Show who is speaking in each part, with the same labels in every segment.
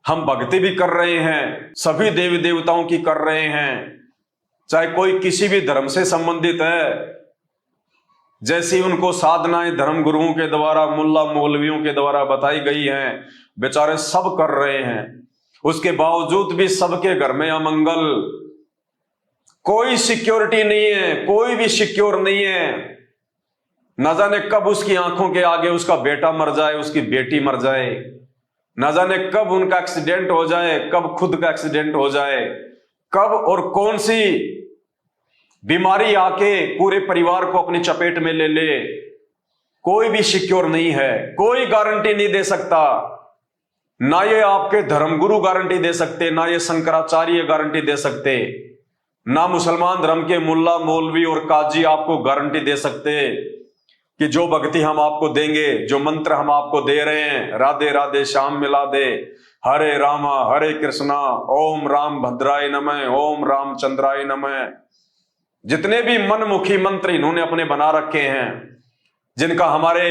Speaker 1: हम भक्ति भी कर रहे हैं, सभी देवी देवताओं की कर रहे हैं, चाहे कोई किसी भी धर्म से संबंधित है। जैसी उनको साधनाएं धर्म गुरुओं के द्वारा, मुल्ला मौलवियों के द्वारा बताई गई हैं, बेचारे सब कर रहे हैं। उसके बावजूद भी सबके घर में अमंगल, कोई सिक्योरिटी नहीं है, कोई भी सिक्योर नहीं है। न जाने कब उसकी आंखों के आगे उसका बेटा मर जाए, उसकी बेटी मर जाए, न जाने कब उनका एक्सीडेंट हो जाए, कब खुद का एक्सीडेंट हो जाए, कब और कौन सी बीमारी आके पूरे परिवार को अपनी चपेट में ले ले। कोई भी सिक्योर नहीं है, कोई गारंटी नहीं दे सकता। ना ये आपके धर्मगुरु गारंटी दे सकते, ना ये शंकराचार्य गारंटी दे सकते, ना मुसलमान धर्म के मुल्ला मौलवी और काजी आपको गारंटी दे सकते कि जो भक्ति हम आपको देंगे, जो मंत्र हम आपको दे रहे हैं, राधे राधे श्याम मिला दे, हरे रामा हरे कृष्णा, ओम राम भद्राय नमः, ओम राम चंद्राय नमः, जितने भी मनमुखी मंत्र इन्होंने अपने बना रखे हैं, जिनका हमारे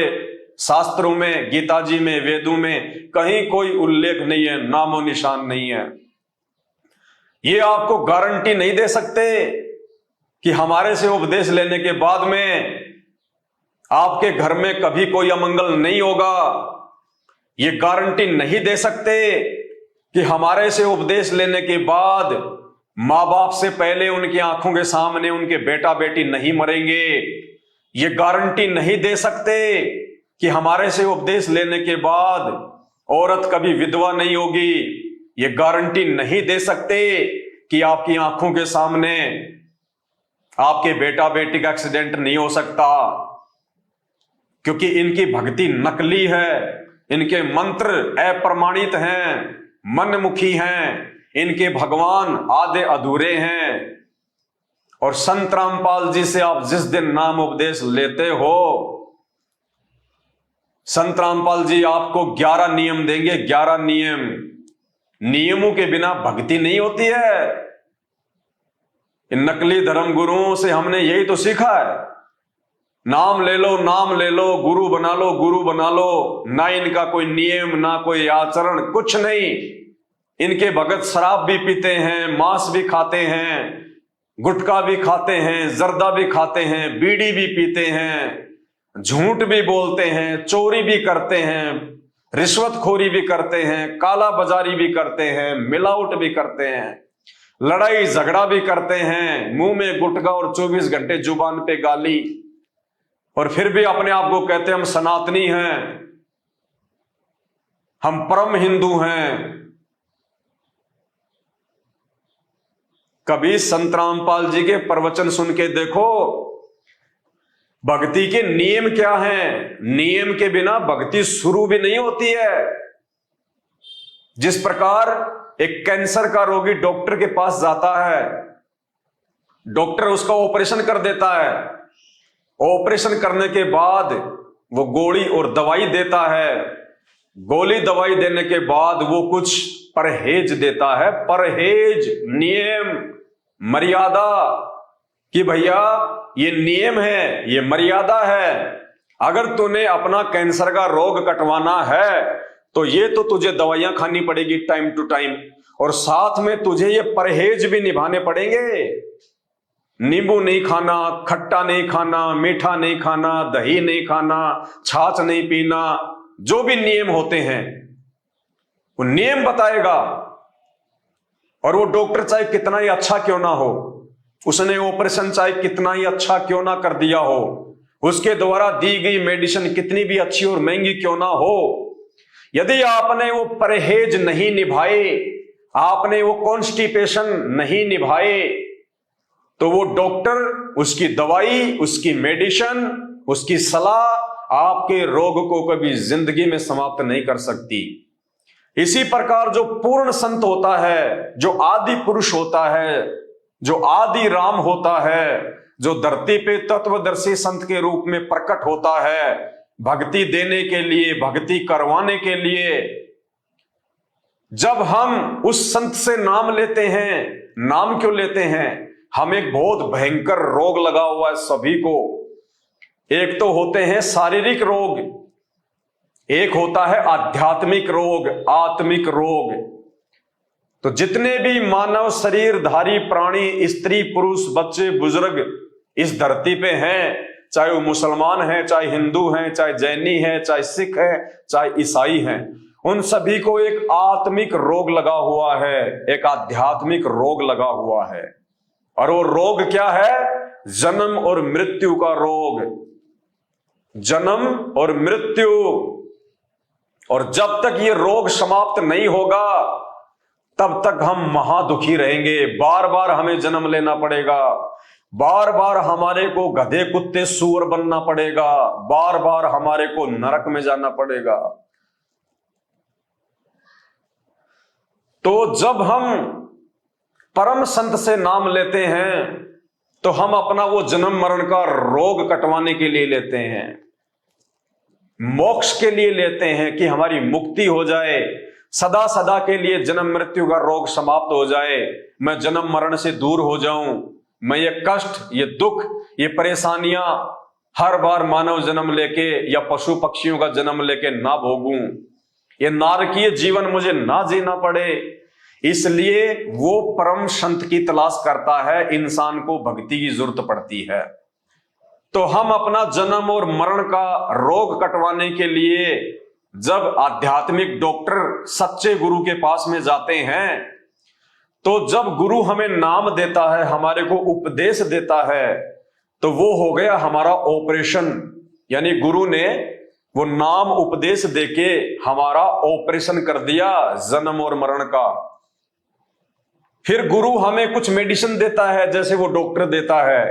Speaker 1: शास्त्रों में, गीता जी में, वेदों में कहीं कोई उल्लेख नहीं है, नामो निशान नहीं है, ये आपको गारंटी नहीं दे सकते कि हमारे से उपदेश लेने के बाद में आपके घर में कभी कोई अमंगल नहीं होगा। ये गारंटी नहीं दे सकते कि हमारे से उपदेश लेने के बाद मां बाप से पहले उनकी आंखों के सामने उनके बेटा बेटी नहीं मरेंगे। ये गारंटी नहीं दे सकते कि हमारे से उपदेश लेने के बाद औरत कभी विधवा नहीं होगी। ये गारंटी नहीं दे सकते कि आपकी आंखों के सामने आपके बेटा बेटी का एक्सीडेंट नहीं हो सकता, क्योंकि इनकी भक्ति नकली है, इनके मंत्र अप्रमाणित हैं, मनमुखी हैं, इनके भगवान आधे अधूरे हैं। और संत रामपाल जी से आप जिस दिन नाम उपदेश लेते हो, संत रामपाल जी आपको 11 नियम देंगे, 11 नियम। नियमों के बिना भक्ति नहीं होती है। इन नकली धर्म गुरुओं से हमने यही तो सीखा है, नाम ले लो, नाम ले लो, गुरु बना लो, गुरु बना लो। ना इनका कोई नियम, ना कोई आचरण, कुछ नहीं। इनके भगत शराब भी पीते हैं, मांस भी खाते हैं, गुटखा भी खाते हैं, जर्दा भी खाते हैं, बीड़ी भी पीते हैं, झूठ भी बोलते हैं, चोरी भी करते हैं, रिश्वतखोरी भी करते हैं, काला बाजारी भी करते हैं, मिलावट भी करते हैं, लड़ाई झगड़ा भी करते हैं, मुंह में गुटखा और 24 घंटे जुबान पे गाली, और फिर भी अपने आप को कहते हैं हम सनातनी हैं, हम परम हिंदू हैं। कभी संत रामपाल जी के प्रवचन सुन के देखो, भक्ति के नियम क्या हैं। नियम के बिना भक्ति शुरू भी नहीं होती है। जिस प्रकार एक कैंसर का रोगी डॉक्टर के पास जाता है, डॉक्टर उसका ऑपरेशन कर देता है, ऑपरेशन करने के बाद वो गोली और दवाई देता है, गोली दवाई देने के बाद वो कुछ परहेज देता है, परहेज, नियम, मर्यादा, कि भैया ये नियम है, ये मर्यादा है। अगर तूने अपना कैंसर का रोग कटवाना है तो ये तो तुझे दवाइयां खानी पड़ेगी टाइम टू टाइम, और साथ में तुझे ये परहेज भी निभाने पड़ेंगे। नींबू नहीं खाना, खट्टा नहीं खाना, मीठा नहीं खाना, दही नहीं खाना, छाछ नहीं पीना, जो भी नियम होते हैं वो नियम बताएगा। और वो डॉक्टर चाहे कितना ही अच्छा क्यों ना हो, उसने ऑपरेशन चाहे कितना ही अच्छा क्यों ना कर दिया हो, उसके द्वारा दी गई मेडिसिन कितनी भी अच्छी और महंगी क्यों ना हो, यदि आपने वो परहेज नहीं निभाए, आपने वो कॉन्स्टिपेशन नहीं निभाए, तो वो डॉक्टर उसकी दवाई, उसकी मेडिसिन, उसकी सलाह आपके रोग को कभी जिंदगी में समाप्त नहीं कर सकती। इसी प्रकार जो पूर्ण संत होता है, जो आदि पुरुष होता है, जो आदि राम होता है, जो धरती पे तत्वदर्शी संत के रूप में प्रकट होता है, भक्ति देने के लिए, भक्ति करवाने के लिए, जब हम उस संत से नाम लेते हैं, नाम क्यों लेते हैं? हम एक बहुत भयंकर रोग लगा हुआ है सभी को। एक तो होते हैं शारीरिक रोग, एक होता है आध्यात्मिक रोग, आत्मिक रोग। तो जितने भी मानव शरीरधारी प्राणी, स्त्री पुरुष, बच्चे बुजुर्ग इस धरती पे हैं, चाहे वो मुसलमान हैं, चाहे हिंदू हैं, चाहे जैनी हैं, चाहे सिख हैं, चाहे ईसाई हैं, उन सभी को एक आत्मिक रोग लगा हुआ है, एक आध्यात्मिक रोग लगा हुआ है। और वो रोग क्या है? जन्म और मृत्यु का रोग। जन्म और मृत्यु। और जब तक ये रोग समाप्त नहीं होगा तब तक हम महादुखी रहेंगे। बार बार हमें जन्म लेना पड़ेगा, बार बार हमारे को गधे कुत्ते सूअर बनना पड़ेगा, बार बार हमारे को नरक में जाना पड़ेगा। तो जब हम परम संत से नाम लेते हैं तो हम अपना वो जन्म मरण का रोग कटवाने के लिए लेते हैं, मोक्ष के लिए लेते हैं कि हमारी मुक्ति हो जाए, सदा सदा के लिए जन्म मृत्यु का रोग समाप्त हो जाए, मैं जन्म मरण से दूर हो जाऊं, मैं ये कष्ट, ये दुख, ये परेशानियां हर बार मानव जन्म लेके या पशु पक्षियों का जन्म लेके ना भोगूं, ये नारकीय जीवन मुझे ना जीना पड़े। इसलिए वो परम संत की तलाश करता है, इंसान को भक्ति की जरूरत पड़ती है। तो हम अपना जन्म और मरण का रोग कटवाने के लिए जब आध्यात्मिक डॉक्टर सच्चे गुरु के पास में जाते हैं, तो जब गुरु हमें नाम देता है, हमारे को उपदेश देता है, तो वो हो गया हमारा ऑपरेशन। यानी गुरु ने वो नाम उपदेश देके हमारा ऑपरेशन कर दिया जन्म और मरण का। फिर गुरु हमें कुछ मेडिसिन देता है, जैसे वो डॉक्टर देता है।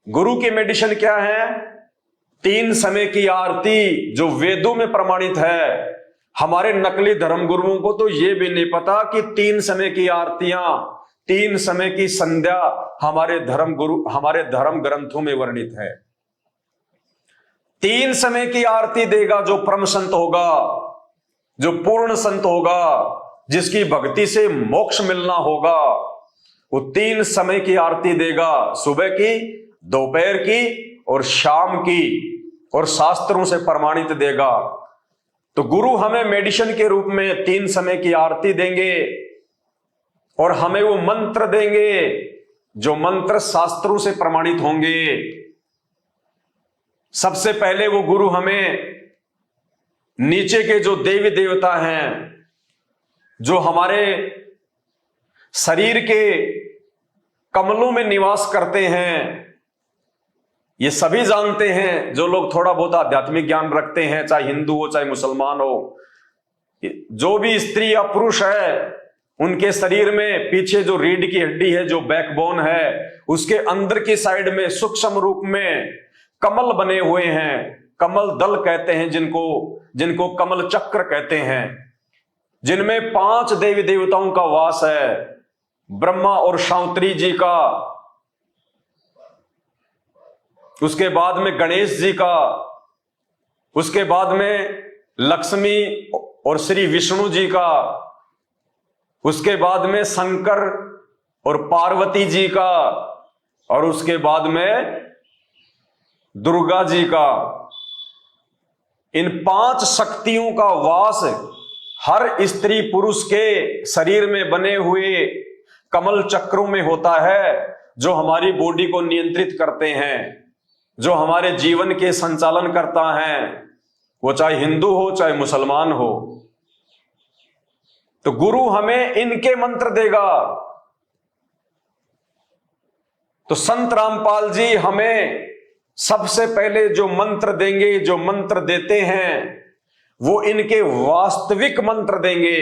Speaker 1: गुरु की मेडिसिन क्या है? 3 समय की आरती, जो वेदों में प्रमाणित है। हमारे नकली धर्म गुरुओं को तो ये भी नहीं पता कि 3 समय की आरतियां, 3 समय की संध्या हमारे धर्म ग्रंथों में वर्णित है। 3 समय की आरती देगा जो परम संत होगा, जो पूर्ण संत होगा, जिसकी भक्ति से मोक्ष मिलना होगा, वो 3 समय की आरती देगा, सुबह की, दोपहर की और शाम की, और शास्त्रों से प्रमाणित देगा। तो गुरु हमें मेडिसिन के रूप में 3 समय की आरती देंगे और हमें वो मंत्र देंगे जो मंत्र शास्त्रों से प्रमाणित होंगे। सबसे पहले वो गुरु हमें नीचे के जो देवी देवता हैं, जो हमारे शरीर के कमलों में निवास करते हैं, ये सभी जानते हैं। जो लोग थोड़ा बहुत आध्यात्मिक ज्ञान रखते हैं, चाहे हिंदू हो चाहे मुसलमान हो, जो भी स्त्री या पुरुष है, उनके शरीर में पीछे जो रीढ़ की हड्डी है, जो बैकबोन है, उसके अंदर की साइड में सूक्ष्म रूप में कमल बने हुए हैं। कमल दल कहते हैं जिनको कमल चक्र कहते हैं, जिनमें 5 देवी देवताओं का वास है। ब्रह्मा और शांत्री जी का, उसके बाद में गणेश जी का, उसके बाद में लक्ष्मी और श्री विष्णु जी का, उसके बाद में शंकर और पार्वती जी का, और उसके बाद में दुर्गा जी का। इन 5 शक्तियों का वास हर स्त्री पुरुष के शरीर में बने हुए कमल चक्रों में होता है, जो हमारी बॉडी को नियंत्रित करते हैं, जो हमारे जीवन के संचालन करता है, वो चाहे हिंदू हो चाहे मुसलमान हो। तो गुरु हमें इनके मंत्र देगा। तो संत रामपाल जी हमें सबसे पहले जो मंत्र देंगे, जो मंत्र देते हैं, वो इनके वास्तविक मंत्र देंगे।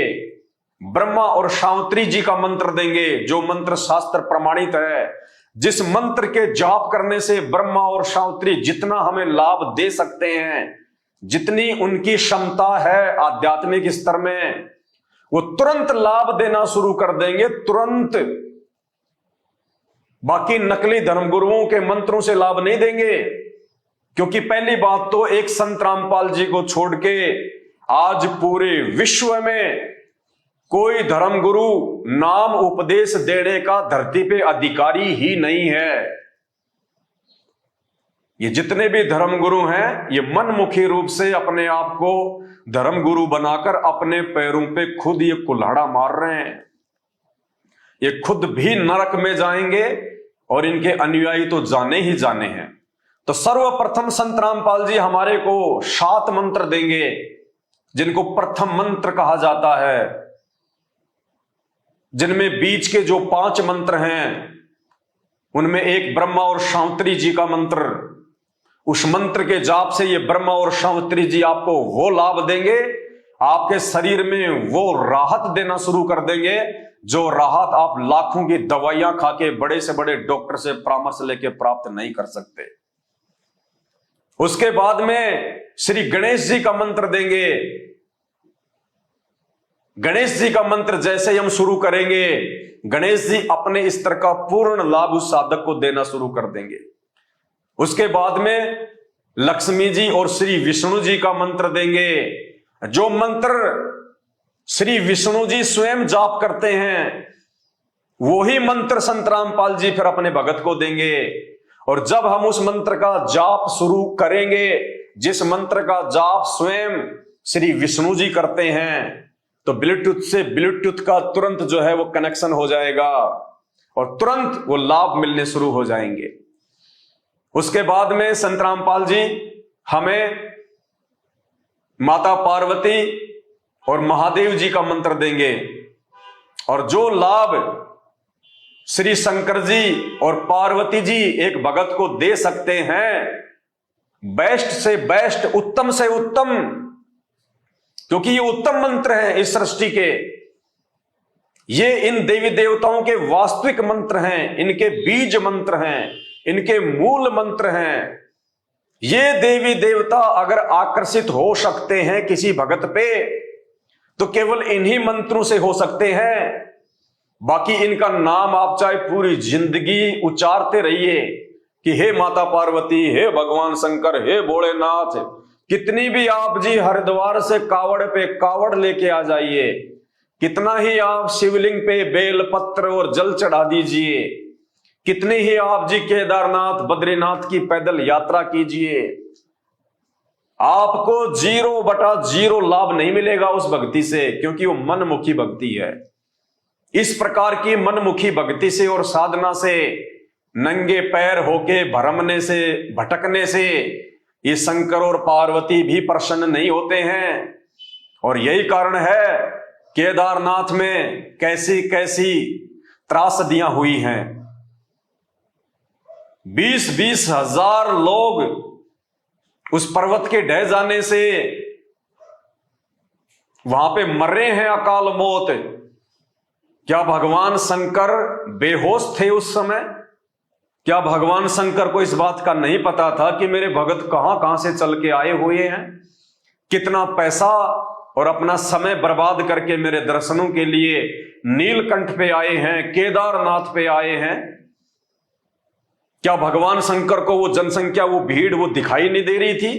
Speaker 1: ब्रह्मा और शांत्री जी का मंत्र देंगे, जो मंत्र शास्त्र प्रमाणित है, जिस मंत्र के जाप करने से ब्रह्मा और शांत्री जितना हमें लाभ दे सकते हैं, जितनी उनकी क्षमता है आध्यात्मिक स्तर में, वो तुरंत लाभ देना शुरू कर देंगे, तुरंत। बाकी नकली धर्मगुरुओं के मंत्रों से लाभ नहीं देंगे, क्योंकि पहली बात तो एक संत रामपाल जी को छोड़ के आज पूरे विश्व में कोई धर्मगुरु नाम उपदेश देने का धरती पे अधिकारी ही नहीं है। ये जितने भी धर्मगुरु हैं, ये मनमुखी रूप से अपने आप को धर्मगुरु बनाकर अपने पैरों पे खुद ये कुल्हाड़ा मार रहे हैं। ये खुद भी नरक में जाएंगे और इनके अनुयायी तो जाने ही जाने हैं। तो सर्वप्रथम संत रामपाल जी हमारे को 7 मंत्र देंगे, जिनको प्रथम मंत्र कहा जाता है, जिनमें बीच के जो 5 मंत्र हैं उनमें एक ब्रह्मा और शांतरी जी का मंत्र, उस मंत्र के जाप से ये ब्रह्मा और शांतरी जी आपको वो लाभ देंगे, आपके शरीर में वो राहत देना शुरू कर देंगे, जो राहत आप लाखों की दवाइयां खा के बड़े से बड़े डॉक्टर से परामर्श लेके प्राप्त नहीं कर सकते। उसके बाद में श्री गणेश जी का मंत्र देंगे। गणेश जी का मंत्र जैसे ही हम शुरू करेंगे, गणेश जी अपने स्तर का पूर्ण लाभ उस साधक को देना शुरू कर देंगे। उसके बाद में लक्ष्मी जी और श्री विष्णु जी का मंत्र देंगे। जो मंत्र श्री विष्णु जी स्वयं जाप करते हैं, वही मंत्र संत रामपाल जी फिर अपने भगत को देंगे। और जब हम उस मंत्र का जाप शुरू करेंगे, जिस मंत्र का जाप स्वयं श्री विष्णु जी करते हैं, तो ब्लूटूथ से ब्लूटूथ का तुरंत जो है वो कनेक्शन हो जाएगा और तुरंत वो लाभ मिलने शुरू हो जाएंगे। उसके बाद में संत रामपाल जी हमें माता पार्वती और महादेव जी का मंत्र देंगे। और जो लाभ श्री शंकर जी और पार्वती जी एक भगत को दे सकते हैं, बेस्ट से बेस्ट, उत्तम से उत्तम, क्योंकि ये उत्तम मंत्र हैं इस सृष्टि के, ये इन देवी देवताओं के वास्तविक मंत्र हैं, इनके बीज मंत्र हैं, इनके मूल मंत्र हैं। ये देवी देवता अगर आकर्षित हो सकते हैं किसी भगत पे, तो केवल इन्हीं मंत्रों से हो सकते हैं। बाकी इनका नाम आप चाहे पूरी जिंदगी उच्चारते रहिए कि हे माता पार्वती, हे भगवान शंकर, हे भोलेनाथ, कितनी भी आप जी हरिद्वार से कावड़ पे कावड़ लेके आ जाइए, कितना ही आप शिवलिंग पे बेल पत्र और जल चढ़ा दीजिए, कितने ही आप जी केदारनाथ बद्रीनाथ की पैदल यात्रा कीजिए, आपको 0/0 लाभ नहीं मिलेगा उस भक्ति से, क्योंकि वो मनमुखी भक्ति है। इस प्रकार की मनमुखी भक्ति से और साधना से, नंगे पैर होके भरमने से, भटकने से ये शंकर और पार्वती भी प्रसन्न नहीं होते हैं। और यही कारण है केदारनाथ में कैसी कैसी त्रासदियां हुई हैं। 20-20 हजार लोग उस पर्वत के ढह जाने से वहां पे मरे हैं अकाल मौत। क्या भगवान शंकर बेहोश थे उस समय? क्या भगवान शंकर को इस बात का नहीं पता था कि मेरे भगत कहां कहां से चल के आए हुए हैं, कितना पैसा और अपना समय बर्बाद करके मेरे दर्शनों के लिए नीलकंठ पे आए हैं, केदारनाथ पे आए हैं? क्या भगवान शंकर को वो जनसंख्या, वो भीड़, वो दिखाई नहीं दे रही थी?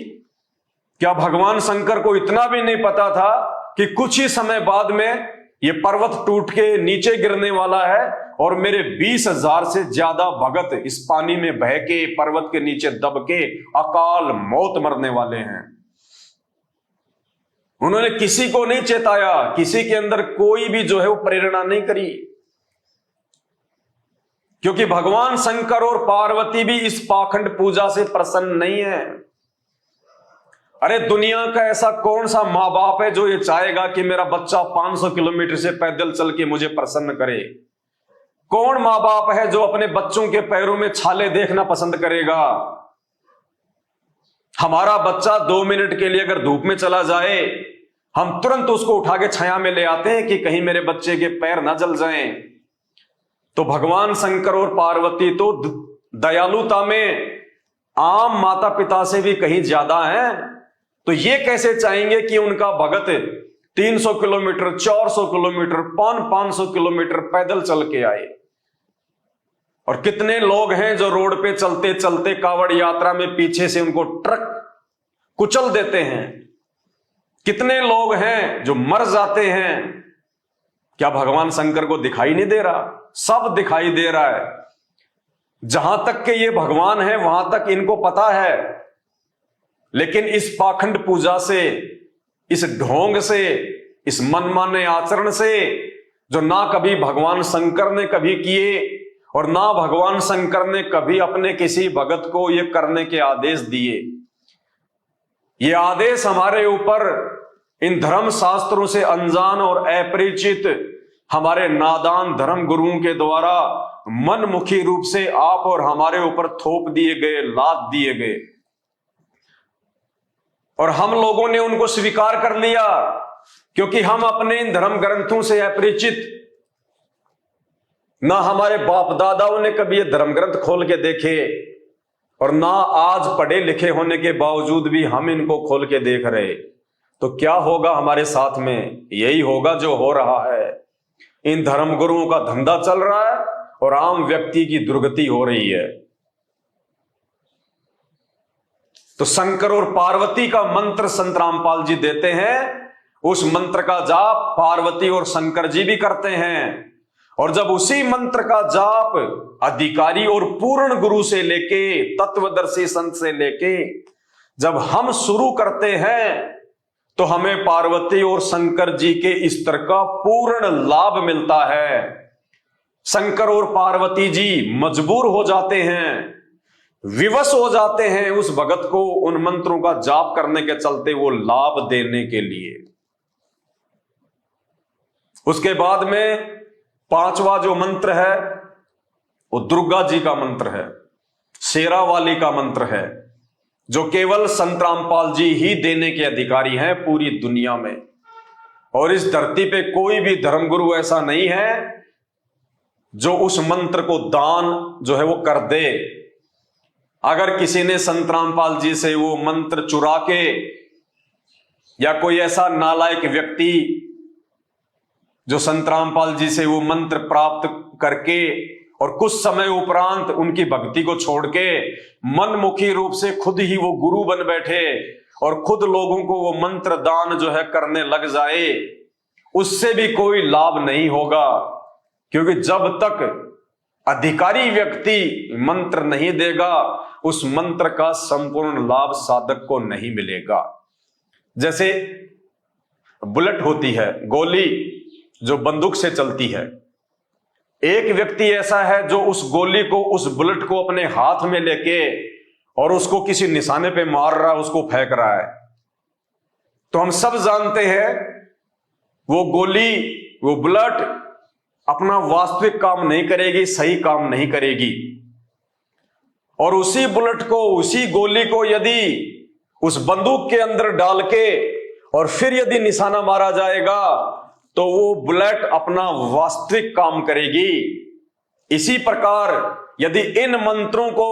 Speaker 1: क्या भगवान शंकर को इतना भी नहीं पता था कि कुछ ही समय बाद में ये पर्वत टूट के नीचे गिरने वाला है और मेरे 20,000 से ज्यादा भगत इस पानी में बह के, पर्वत के नीचे दब के अकाल मौत मरने वाले हैं? उन्होंने किसी को नहीं चेताया, किसी के अंदर कोई भी जो है वो प्रेरणा नहीं करी, क्योंकि भगवान शंकर और पार्वती भी इस पाखंड पूजा से प्रसन्न नहीं है। अरे दुनिया का ऐसा कौन सा माँ बाप है जो ये चाहेगा कि मेरा बच्चा 500 किलोमीटर से पैदल चल के मुझे प्रसन्न करे? कौन माँ बाप है जो अपने बच्चों के पैरों में छाले देखना पसंद करेगा? हमारा बच्चा 2 मिनट के लिए अगर धूप में चला जाए, हम तुरंत उसको उठा के छाया में ले आते हैं कि कहीं मेरे बच्चे के पैर ना जल जाएं। तो भगवान शंकर और पार्वती तो दयालुता में आम माता पिता से भी कहीं ज्यादा हैं। तो ये कैसे चाहेंगे कि उनका भगत 300 किलोमीटर, 400 किलोमीटर, 500 किलोमीटर पैदल चल के आए? और कितने लोग हैं जो रोड पे चलते चलते कावड़ यात्रा में पीछे से उनको ट्रक कुचल देते हैं? कितने लोग हैं जो मर जाते हैं? क्या भगवान शंकर को दिखाई नहीं दे रहा? सब दिखाई दे रहा है। जहां तक के ये भगवान है वहां तक इनको पता है, लेकिन इस पाखंड पूजा से, इस ढोंग से, इस मनमाने आचरण से जो ना कभी भगवान शंकर ने कभी किए और ना भगवान शंकर ने कभी अपने किसी भगत को ये करने के आदेश दिए। ये आदेश हमारे ऊपर इन धर्म शास्त्रों से अनजान और अपरिचित हमारे नादान धर्म गुरुओं के द्वारा मनमुखी रूप से आप और हमारे ऊपर थोप दिए गए, लाद दिए गए, और हम लोगों ने उनको स्वीकार कर लिया क्योंकि हम अपने इन धर्म ग्रंथों से अपरिचित, ना हमारे बाप दादाओं ने कभी ये धर्म ग्रंथ खोल के देखे और ना आज पढ़े लिखे होने के बावजूद भी हम इनको खोल के देख रहे। तो क्या होगा हमारे साथ में? यही होगा जो हो रहा है। इन धर्म गुरुओं का धंधा चल रहा है और आम व्यक्ति की दुर्गति हो रही है। तो शंकर और पार्वती का मंत्र संत रामपाल जी देते हैं, उस मंत्र का जाप पार्वती और शंकर जी भी करते हैं। और जब उसी मंत्र का जाप अधिकारी और पूर्ण गुरु से लेके, तत्वदर्शी संत से लेके जब हम शुरू करते हैं तो हमें पार्वती और शंकर जी के स्तर का पूर्ण लाभ मिलता है। शंकर और पार्वती जी मजबूर हो जाते हैं, विवश हो जाते हैं उस भगत को उन मंत्रों का जाप करने के चलते वो लाभ देने के लिए। उसके बाद में पांचवा जो मंत्र है वो दुर्गा जी का मंत्र है, शेरावाली का मंत्र है, जो केवल संत रामपाल जी ही देने के अधिकारी हैं पूरी दुनिया में। और इस धरती पे कोई भी धर्मगुरु ऐसा नहीं है जो उस मंत्र को दान जो है वो कर दे। अगर किसी ने संत रामपाल जी से वो मंत्र चुरा के, या कोई ऐसा नालायक व्यक्ति जो संत रामपाल जी से वो मंत्र प्राप्त करके और कुछ समय उपरांत उनकी भक्ति को छोड़ के मनमुखी रूप से खुद ही वो गुरु बन बैठे और खुद लोगों को वो मंत्र दान जो है करने लग जाए, उससे भी कोई लाभ नहीं होगा। क्योंकि जब तक अधिकारी व्यक्ति मंत्र नहीं देगा उस मंत्र का संपूर्ण लाभ साधक को नहीं मिलेगा। जैसे बुलेट होती है, गोली जो बंदूक से चलती है, एक व्यक्ति ऐसा है जो उस गोली को, उस बुलेट को अपने हाथ में लेके और उसको किसी निशाने पे मार रहा है, उसको फेंक रहा है। तो हम सब जानते हैं वो गोली, वो बुलेट अपना वास्तविक काम नहीं करेगी, सही काम नहीं करेगी। और उसी बुलेट को, उसी गोली को यदि उस बंदूक के अंदर डाल के और फिर यदि निशाना मारा जाएगा तो वो बुलेट अपना वास्तविक काम करेगी। इसी प्रकार यदि इन मंत्रों को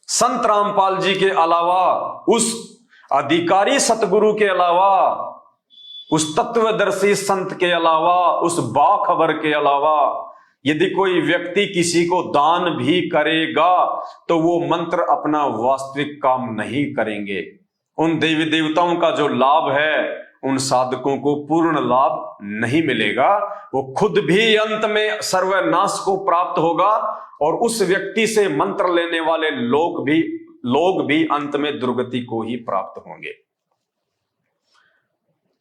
Speaker 1: संत रामपाल जी के अलावा, उस अधिकारी सतगुरु के अलावा, उस तत्वदर्शी संत के अलावा, उस बाखबर के अलावा यदि कोई व्यक्ति किसी को दान भी करेगा तो वो मंत्र अपना वास्तविक काम नहीं करेंगे। उन देवी देवताओं का जो लाभ है उन साधकों को पूर्ण लाभ नहीं मिलेगा। वो खुद भी अंत में सर्वनाश को प्राप्त होगा और उस व्यक्ति से मंत्र लेने वाले लोग भी अंत में दुर्गति को ही प्राप्त होंगे।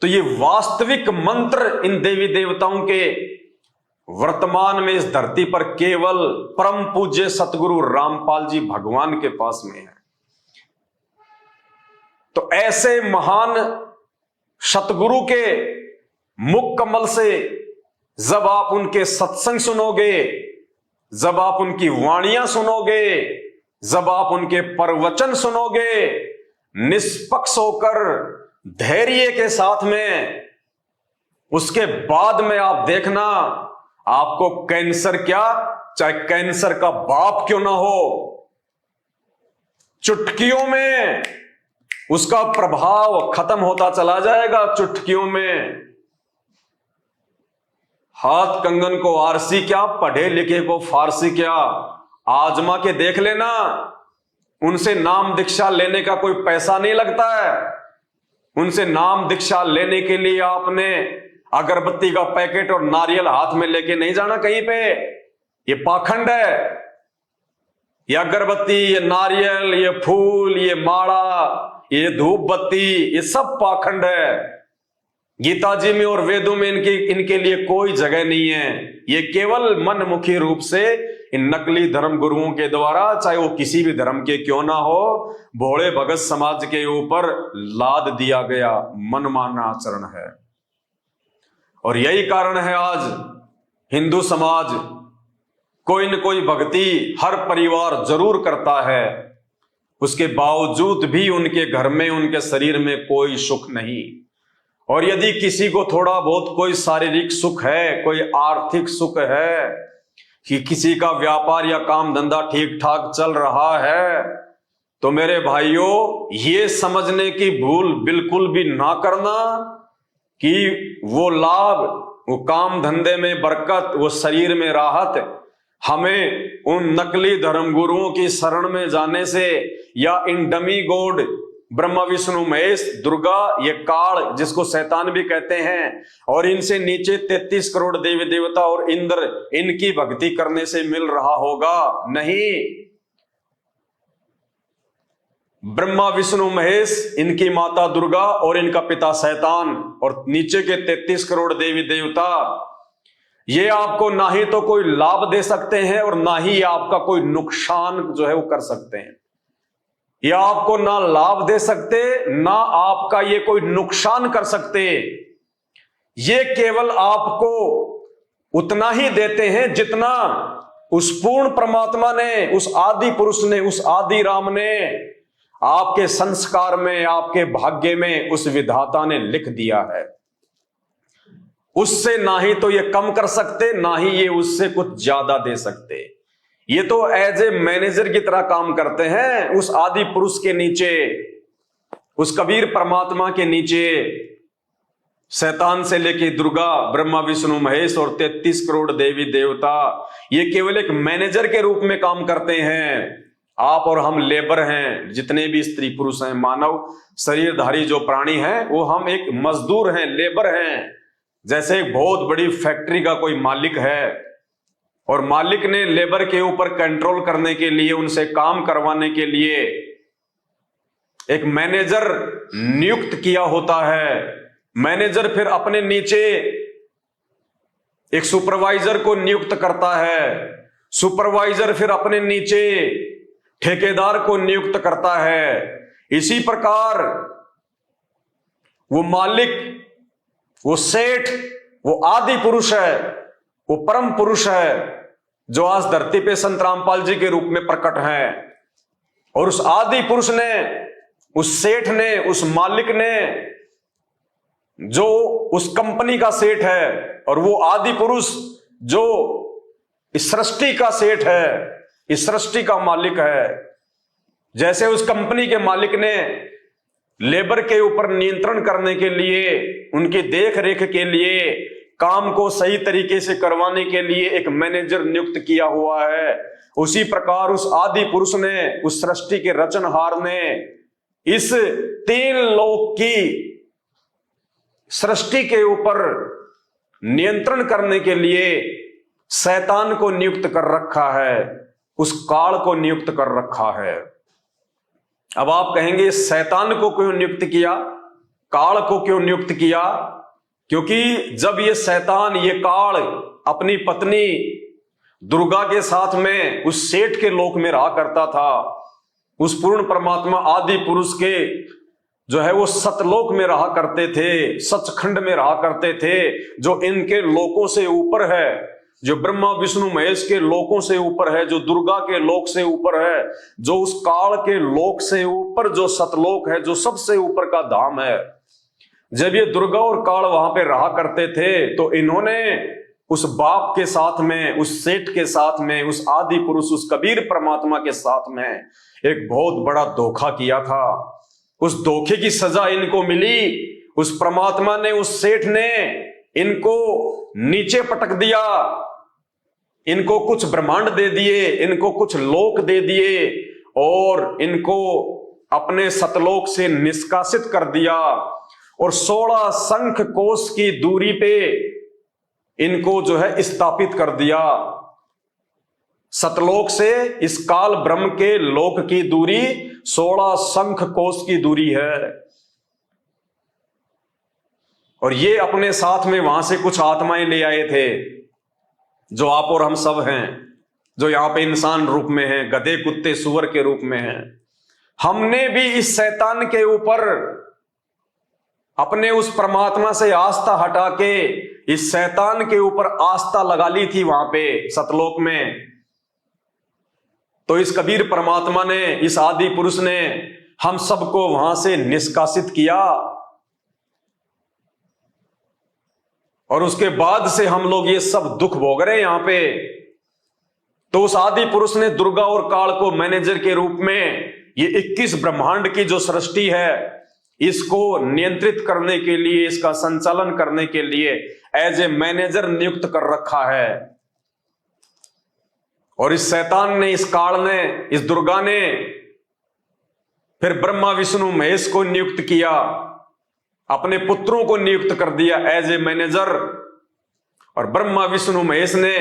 Speaker 1: तो ये वास्तविक मंत्र इन देवी देवताओं के वर्तमान में इस धरती पर केवल परम पूज्य सतगुरु रामपाल जी भगवान के पास में है। तो ऐसे महान सतगुरु के मुख कमल से जब आप उनके सत्संग सुनोगे, जब आप उनकी वाणियां सुनोगे, जब आप उनके प्रवचन सुनोगे, निष्पक्ष होकर धैर्य के साथ में, उसके बाद में आप देखना आपको कैंसर क्या, चाहे कैंसर का बाप क्यों ना हो, चुटकियों में उसका प्रभाव खत्म होता चला जाएगा। चुटकियों में हाथ कंगन को आरसी क्या, पढ़े लिखे को फारसी क्या, आजमा के देख लेना। उनसे नाम दीक्षा लेने का कोई पैसा नहीं लगता है। उनसे नाम दीक्षा लेने के लिए आपने अगरबत्ती का पैकेट और नारियल हाथ में लेके नहीं जाना कहीं पे। ये पाखंड है। ये अगरबत्ती, ये नारियल, ये फूल, ये माड़ा, ये धूप बत्ती, ये सब पाखंड है। गीता जी में और वेदों में इनके लिए कोई जगह नहीं है। ये केवल मनमुखी रूप से इन नकली धर्म गुरुओं के द्वारा, चाहे वो किसी भी धर्म के क्यों ना हो, भोले भगत समाज के ऊपर लाद दिया गया मनमाना आचरण है। और यही कारण है आज हिंदू समाज कोई न कोई भक्ति हर परिवार जरूर करता है, उसके बावजूद भी उनके घर में, उनके शरीर में कोई सुख नहीं। और यदि किसी को थोड़ा बहुत कोई शारीरिक सुख है, कोई आर्थिक सुख है, कि किसी का व्यापार या काम धंधा ठीक ठाक चल रहा है, तो मेरे भाइयों ये समझने की भूल बिल्कुल भी ना करना कि वो लाभ, वो काम धंधे में बरकत, वो शरीर में राहत हमें उन नकली धर्म गुरुओं की शरण में जाने से या इन डमी गॉड ब्रह्मा विष्णु महेश दुर्गा, ये काल जिसको शैतान भी कहते हैं, और इनसे नीचे 33 करोड़ देवी देवता और इंद्र, इनकी भक्ति करने से मिल रहा होगा? नहीं। ब्रह्मा विष्णु महेश, इनकी माता दुर्गा और इनका पिता शैतान, और नीचे के 33 करोड़ देवी देवता, ये आपको ना ही तो कोई लाभ दे सकते हैं और ना ही आपका कोई नुकसान जो है वो कर सकते हैं। ये आपको ना लाभ दे सकते, ना आपका ये कोई नुकसान कर सकते। ये केवल आपको उतना ही देते हैं जितना उस पूर्ण परमात्मा ने, उस आदि पुरुष ने, उस आदि राम ने आपके संस्कार में, आपके भाग्य में, उस विधाता ने लिख दिया है। उससे ना ही तो ये कम कर सकते, ना ही ये उससे कुछ ज्यादा दे सकते। ये तो एज ए मैनेजर की तरह काम करते हैं उस आदि पुरुष के नीचे, उस कबीर परमात्मा के नीचे। शैतान से लेके दुर्गा, ब्रह्मा विष्णु महेश और 33 करोड़ देवी देवता, ये केवल एक मैनेजर के रूप में काम करते हैं। आप और हम लेबर हैं, जितने भी स्त्री पुरुष हैं, मानव शरीरधारी जो प्राणी हैं, वो हम एक मजदूर हैं, लेबर हैं। जैसे एक बहुत बड़ी फैक्ट्री का कोई मालिक है और मालिक ने लेबर के ऊपर कंट्रोल करने के लिए, उनसे काम करवाने के लिए एक मैनेजर नियुक्त किया होता है। मैनेजर फिर अपने नीचे एक सुपरवाइजर को नियुक्त करता है, सुपरवाइजर फिर अपने नीचे ठेकेदार को नियुक्त करता है। इसी प्रकार वो मालिक, वो सेठ, वो आदि पुरुष है, वो परम पुरुष है जो आज धरती पे संत रामपाल जी के रूप में प्रकट है। और उस आदि पुरुष ने, उस सेठ ने, उस मालिक ने, जो उस कंपनी का सेठ है, और वो आदि पुरुष जो इस सृष्टि का सेठ है, इस सृष्टि का मालिक है। जैसे उस कंपनी के मालिक ने लेबर के ऊपर नियंत्रण करने के लिए, उनकी देख रेख के लिए, काम को सही तरीके से करवाने के लिए एक मैनेजर नियुक्त किया हुआ है, उसी प्रकार उस आदि पुरुष ने, उस सृष्टि के रचनहार ने इस 3 लोक की सृष्टि के ऊपर नियंत्रण करने के लिए शैतान को नियुक्त कर रखा है, उस काल को नियुक्त कर रखा है। अब आप कहेंगे शैतान को क्यों नियुक्त किया, काल को क्यों नियुक्त किया? क्योंकि जब ये शैतान, ये काल अपनी पत्नी दुर्गा के साथ में उस सेठ के लोक में रहा करता था, उस पूर्ण परमात्मा आदि पुरुष के जो है वो सतलोक में रहा करते थे, सचखंड में रहा करते थे, जो इनके लोकों से ऊपर है, जो ब्रह्मा विष्णु महेश के लोकों से ऊपर है, जो दुर्गा के लोक से ऊपर है, जो उस काल के लोक से ऊपर जो सतलोक है, जो सबसे ऊपर का धाम है। जब ये दुर्गा और काल वहां पे रहा करते थे, तो इन्होंने उस बाप के साथ में, उस सेठ के साथ में, उस आदि पुरुष, उस कबीर परमात्मा के साथ में एक बहुत बड़ा धोखा किया था। उस धोखे की सजा इनको मिली। उस परमात्मा ने, उस सेठ ने इनको नीचे पटक दिया, इनको कुछ ब्रह्मांड दे दिए, इनको कुछ लोक दे दिए और इनको अपने सतलोक से निष्कासित कर दिया और 16 शंख कोश की दूरी पे इनको जो है स्थापित कर दिया। सतलोक से इस काल ब्रह्म के लोक की दूरी 16 शंख कोश की दूरी है। और ये अपने साथ में वहां से कुछ आत्माएं ले आए थे, जो आप और हम सब हैं, जो यहां पे इंसान रूप में हैं, गधे कुत्ते सुअर के रूप में हैं। हमने भी इस शैतान के ऊपर अपने उस परमात्मा से आस्था हटा के इस शैतान के ऊपर आस्था लगा ली थी वहां पे सतलोक में। तो इस कबीर परमात्मा ने, इस आदि पुरुष ने हम सबको वहां से निष्कासित किया, और उसके बाद से हम लोग ये सब दुख भोग रहे हैं यहां पे। तो उस आदि पुरुष ने दुर्गा और काल को मैनेजर के रूप में ये 21 ब्रह्मांड की जो सृष्टि है, इसको नियंत्रित करने के लिए, इसका संचालन करने के लिए एज ए मैनेजर नियुक्त कर रखा है। और इस शैतान ने, इस काल ने, इस दुर्गा ने फिर ब्रह्मा विष्णु महेश को नियुक्त किया, अपने पुत्रों को नियुक्त कर दिया एज ए मैनेजर। और ब्रह्मा विष्णु महेश ने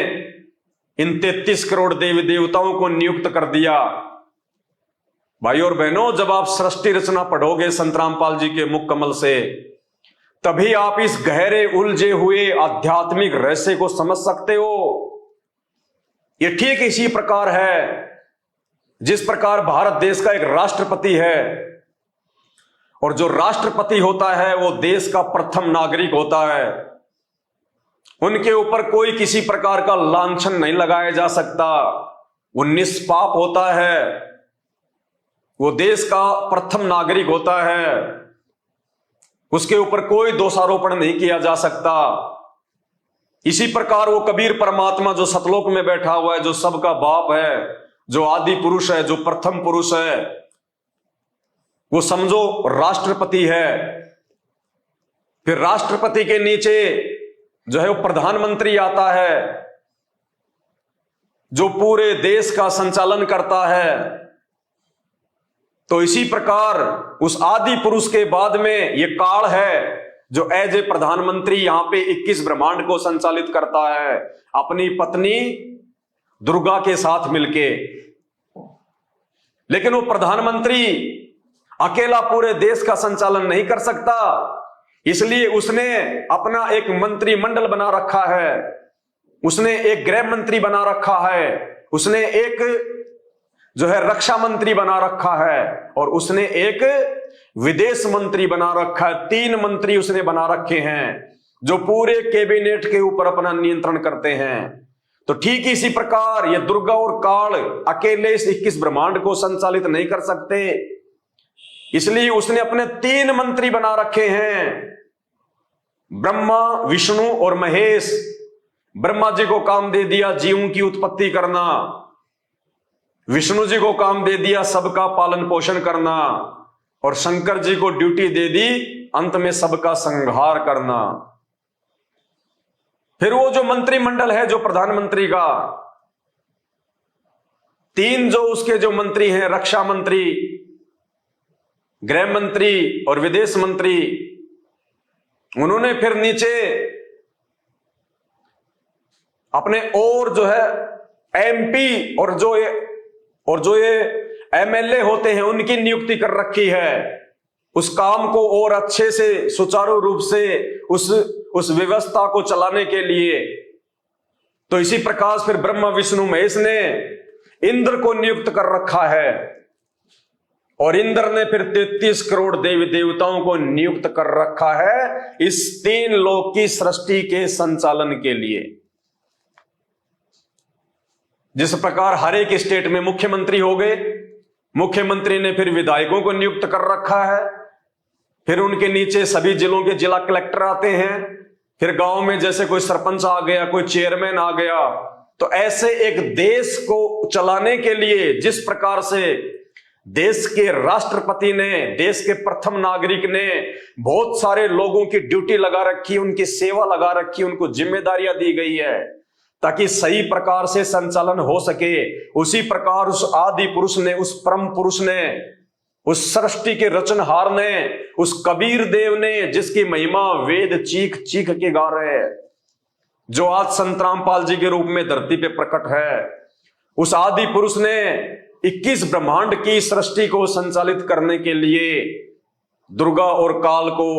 Speaker 1: इन 33 करोड़ देवी देवताओं को नियुक्त कर दिया। भाई और बहनों, जब आप सृष्टि रचना पढ़ोगे संत रामपाल जी के मुख कमल से, तभी आप इस गहरे उलझे हुए आध्यात्मिक रहस्य को समझ सकते हो। ये ठीक इसी प्रकार है जिस प्रकार भारत देश का एक राष्ट्रपति है, और जो राष्ट्रपति होता है वो देश का प्रथम नागरिक होता है। उनके ऊपर कोई किसी प्रकार का लांछन नहीं लगाया जा सकता, वो निष्पाप होता है, वो देश का प्रथम नागरिक होता है, उसके ऊपर कोई दोषारोपण नहीं किया जा सकता। इसी प्रकार वो कबीर परमात्मा जो सतलोक में बैठा हुआ है, जो सबका बाप है, जो आदि पुरुष है, जो प्रथम पुरुष है, वो समझो राष्ट्रपति है। फिर राष्ट्रपति के नीचे जो है वो प्रधानमंत्री आता है, जो पूरे देश का संचालन करता है। तो इसी प्रकार उस आदि पुरुष के बाद में ये काल है, जो एज ए प्रधानमंत्री यहां पे 21 ब्रह्मांड को संचालित करता है, अपनी पत्नी दुर्गा के साथ मिलके। लेकिन वो प्रधानमंत्री अकेला पूरे देश का संचालन नहीं कर सकता, इसलिए उसने अपना एक मंत्रिमंडल बना रखा है, उसने एक गृह मंत्री बना रखा है, उसने एक जो है रक्षा मंत्री बना रखा है, और उसने एक विदेश मंत्री बना रखा है। 3 मंत्री उसने बना रखे हैं जो पूरे कैबिनेट के ऊपर अपना नियंत्रण करते हैं। तो ठीक इसी प्रकार ये दुर्गा और काल अकेले इस 21 ब्रह्मांड को संचालित नहीं कर सकते, इसलिए उसने अपने 3 मंत्री बना रखे हैं, ब्रह्मा विष्णु और महेश। ब्रह्मा जी को काम दे दिया जीवों की उत्पत्ति करना, विष्णु जी को काम दे दिया सबका पालन पोषण करना, और शंकर जी को ड्यूटी दे दी अंत में सबका संहार करना। फिर वो जो मंत्रिमंडल है जो प्रधानमंत्री का, 3 जो उसके जो मंत्री हैं, रक्षा मंत्री, गृह मंत्री और विदेश मंत्री, उन्होंने फिर नीचे अपने और जो है एमपी और जो ये एमएलए होते हैं उनकी नियुक्ति कर रखी है, उस काम को और अच्छे से सुचारू रूप से उस व्यवस्था को चलाने के लिए। तो इसी प्रकार फिर ब्रह्मा विष्णु महेश ने इंद्र को नियुक्त कर रखा है, और इंद्र ने फिर 33 करोड़ देवी देवताओं को नियुक्त कर रखा है इस 3 लोक की सृष्टि के संचालन के लिए। जिस प्रकार हर एक स्टेट में मुख्यमंत्री हो गए, मुख्यमंत्री ने फिर विधायकों को नियुक्त कर रखा है, फिर उनके नीचे सभी जिलों के जिला कलेक्टर आते हैं, फिर गांव में जैसे कोई सरपंच आ गया, कोई चेयरमैन आ गया। तो ऐसे एक देश को चलाने के लिए जिस प्रकार से देश के राष्ट्रपति ने, देश के प्रथम नागरिक ने बहुत सारे लोगों की ड्यूटी लगा रखी, उनकी सेवा लगा रखी, उनको जिम्मेदारियां दी गई है ताकि सही प्रकार से संचालन हो सके, उसी प्रकार उस आदि पुरुष ने, उस परम पुरुष ने, उस सृष्टि के रचनहार ने, उस कबीर देव ने, जिसकी महिमा वेद चीख चीख के गा रहे हैं, जो आज संत रामपाल जी के रूप में धरती पे प्रकट है, उस आदि पुरुष ने 21 ब्रह्मांड की सृष्टि को संचालित करने के लिए दुर्गा और काल को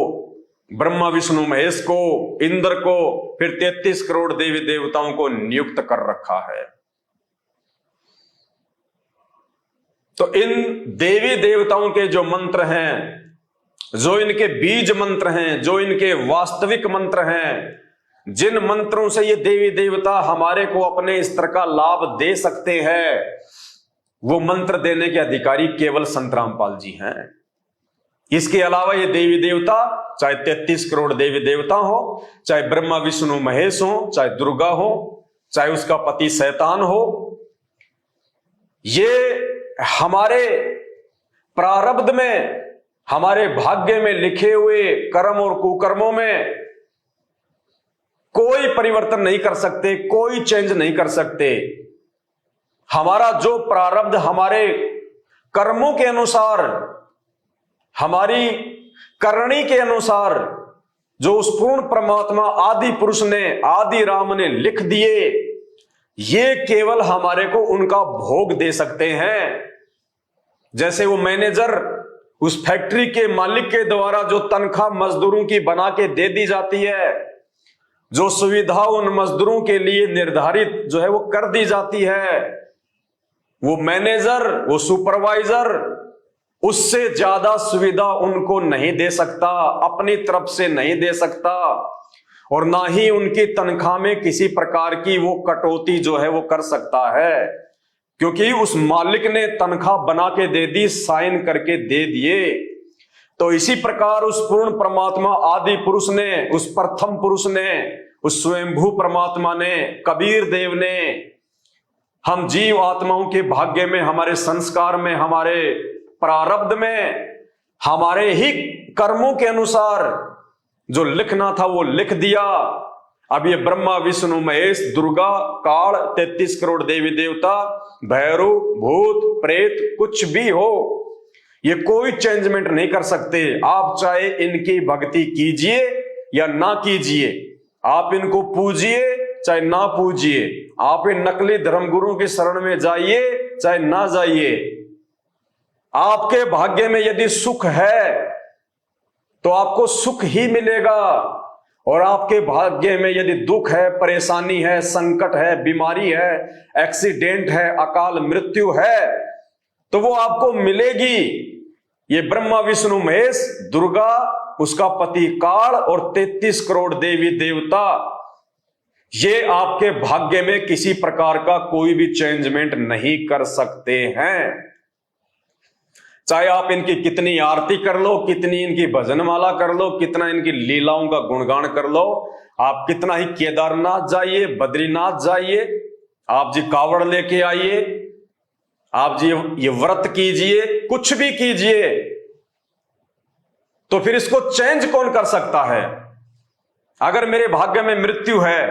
Speaker 1: ब्रह्मा विष्णु महेश को, इंद्र को, फिर 33 करोड़ देवी देवताओं को नियुक्त कर रखा है। तो इन देवी देवताओं के जो मंत्र हैं, जो इनके बीज मंत्र हैं, जो इनके वास्तविक मंत्र हैं, जिन मंत्रों से ये देवी देवता हमारे को अपने स्तर का लाभ दे सकते हैं, वो मंत्र देने के अधिकारी केवल संत रामपाल जी हैं। इसके अलावा ये देवी देवता, चाहे 33 करोड़ देवी देवता हो, चाहे ब्रह्मा विष्णु महेश हो, चाहे दुर्गा हो, चाहे उसका पति शैतान हो, ये हमारे प्रारब्ध में, हमारे भाग्य में लिखे हुए कर्म और कुकर्मों में कोई परिवर्तन नहीं कर सकते, कोई चेंज नहीं कर सकते। हमारा जो प्रारब्ध हमारे कर्मों के अनुसार, हमारी करनी के अनुसार जो उस पूर्ण परमात्मा आदि पुरुष ने, आदि राम ने लिख दिए, ये केवल हमारे को उनका भोग दे सकते हैं। जैसे वो मैनेजर उस फैक्ट्री के मालिक के द्वारा जो तनख्वाह मजदूरों की बना के दे दी जाती है, जो सुविधा उन मजदूरों के लिए निर्धारित जो है वो कर दी जाती है, वो मैनेजर, वो सुपरवाइजर उससे ज्यादा सुविधा उनको नहीं दे सकता, अपनी तरफ से नहीं दे सकता, और ना ही उनकी तनख्वाह में किसी प्रकार की वो कटौती जो है वो कर सकता है, क्योंकि उस मालिक ने तनख्वाह बना के दे दी, साइन करके दे दिए। तो इसी प्रकार उस पूर्ण परमात्मा आदि पुरुष ने, उस प्रथम पुरुष ने, उस स्वयंभू परमात्मा ने, कबीर देव ने हम जीव आत्माओं के भाग्य में, हमारे संस्कार में, हमारे प्रारब्ध में, हमारे ही कर्मों के अनुसार जो लिखना था वो लिख दिया। अब ये ब्रह्मा विष्णु महेश दुर्गा काल 33 करोड़ देवी देवता, भैरव भूत प्रेत कुछ भी हो, ये कोई चेंजमेंट नहीं कर सकते। आप चाहे इनकी भक्ति कीजिए या ना कीजिए, आप इनको पूजिए चाहे ना पूजिए, आप इन नकली धर्मगुरुओं के शरण में जाइए चाहे ना जाइए, आपके भाग्य में यदि सुख है तो आपको सुख ही मिलेगा, और आपके भाग्य में यदि दुख है, परेशानी है, संकट है, बीमारी है, एक्सीडेंट है, अकाल मृत्यु है, तो वो आपको मिलेगी। ये ब्रह्मा विष्णु महेश दुर्गा, उसका पति काल और 33 करोड़ देवी देवता, ये आपके भाग्य में किसी प्रकार का कोई भी चेंजमेंट नहीं कर सकते हैं। चाहे आप इनकी कितनी आरती कर लो, कितनी इनकी भजनमाला कर लो, कितना इनकी लीलाओं का गुणगान कर लो, आप कितना ही केदारनाथ जाइए, बद्रीनाथ जाइए, आप जी कावड़ लेके आइए, आप जी ये व्रत कीजिए, कुछ भी कीजिए, तो फिर इसको चेंज कौन कर सकता है? अगर मेरे भाग्य में मृत्यु है,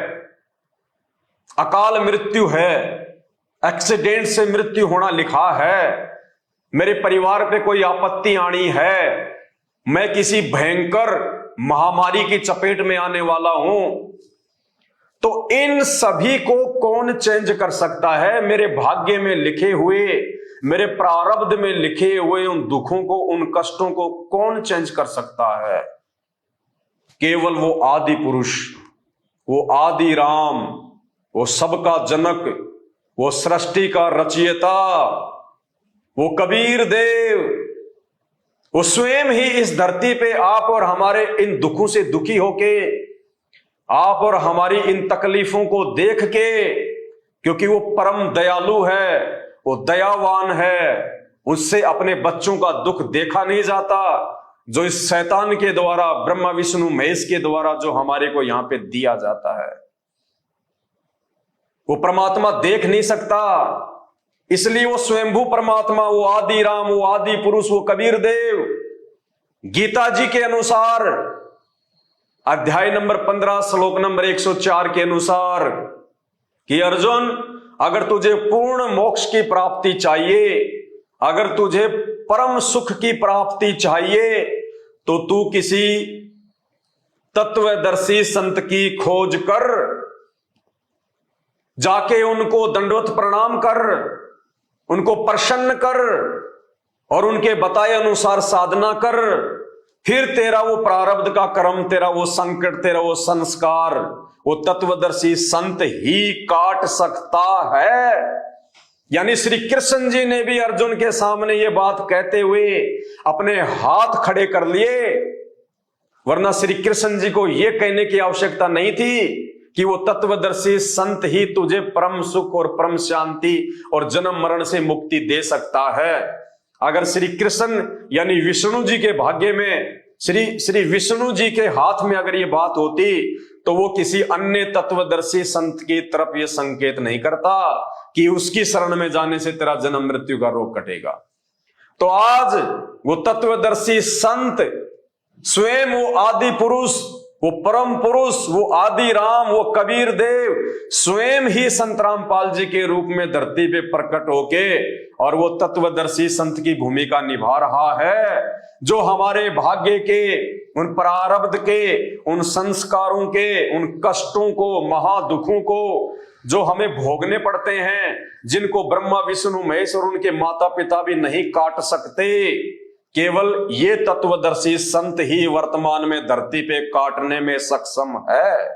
Speaker 1: अकाल मृत्यु है, एक्सीडेंट से मृत्यु होना लिखा है, मेरे परिवार पे कोई आपत्ति आनी है, मैं किसी भयंकर महामारी की चपेट में आने वाला हूं, तो इन सभी को कौन चेंज कर सकता है? मेरे भाग्य में लिखे हुए, मेरे प्रारब्ध में लिखे हुए उन दुखों को, उन कष्टों को कौन चेंज कर सकता है? केवल वो आदि पुरुष, वो आदि राम, वो सबका जनक, वो सृष्टि का रचयिता, वो कबीर देव, वो स्वयं ही इस धरती पे आप और हमारे इन दुखों से दुखी होके, आप और हमारी इन तकलीफों को देख के, क्योंकि वो परम दयालु है, वो दयावान है, उससे अपने बच्चों का दुख देखा नहीं जाता, जो इस शैतान के द्वारा, ब्रह्मा विष्णु महेश के द्वारा जो हमारे को यहां पे दिया जाता है, वो परमात्मा देख नहीं सकता। इसलिए वो स्वयंभू परमात्मा, वो आदि राम, वो आदि पुरुष, वो कबीर देव, गीता जी के अनुसार अध्याय नंबर 15 श्लोक नंबर 104 के अनुसार कि अर्जुन, अगर तुझे पूर्ण मोक्ष की प्राप्ति चाहिए, अगर तुझे परम सुख की प्राप्ति चाहिए, तो तू किसी तत्वदर्शी संत की खोज कर, जाके उनको दंडवत प्रणाम कर, उनको प्रसन्न कर और उनके बताए अनुसार साधना कर, फिर तेरा वो प्रारब्ध का कर्म, तेरा वो संकट, तेरा वो संस्कार वो तत्वदर्शी संत ही काट सकता है। यानी श्री कृष्ण जी ने भी अर्जुन के सामने ये बात कहते हुए अपने हाथ खड़े कर लिए, वरना श्री कृष्ण जी को यह कहने की आवश्यकता नहीं थी कि वो तत्वदर्शी संत ही तुझे परम सुख और परम शांति और जन्म मरण से मुक्ति दे सकता है। अगर श्री कृष्ण यानी विष्णु जी के भाग्य में, श्री विष्णु जी के हाथ में अगर ये बात होती तो वो किसी अन्य तत्वदर्शी संत की तरफ ये संकेत नहीं करता कि उसकी शरण में जाने से तेरा जन्म मृत्यु का रोग कटेगा। तो आज वो तत्वदर्शी संत स्वयं, वो आदि पुरुष, वो परम पुरुष, वो आदि राम, वो कबीर देव स्वयं ही संत रामपाल जी के रूप में धरती पे प्रकट होके और वो तत्वदर्शी संत की भूमिका निभा रहा है, जो हमारे भाग्य के, उन प्रारब्ध के, उन संस्कारों के, उन कष्टों को, महादुखों को जो हमें भोगने पड़ते हैं, जिनको ब्रह्मा विष्णु महेश और उनके माता पिता भी नहीं काट सकते, केवल ये तत्वदर्शी संत ही वर्तमान में धरती पे काटने में सक्षम है।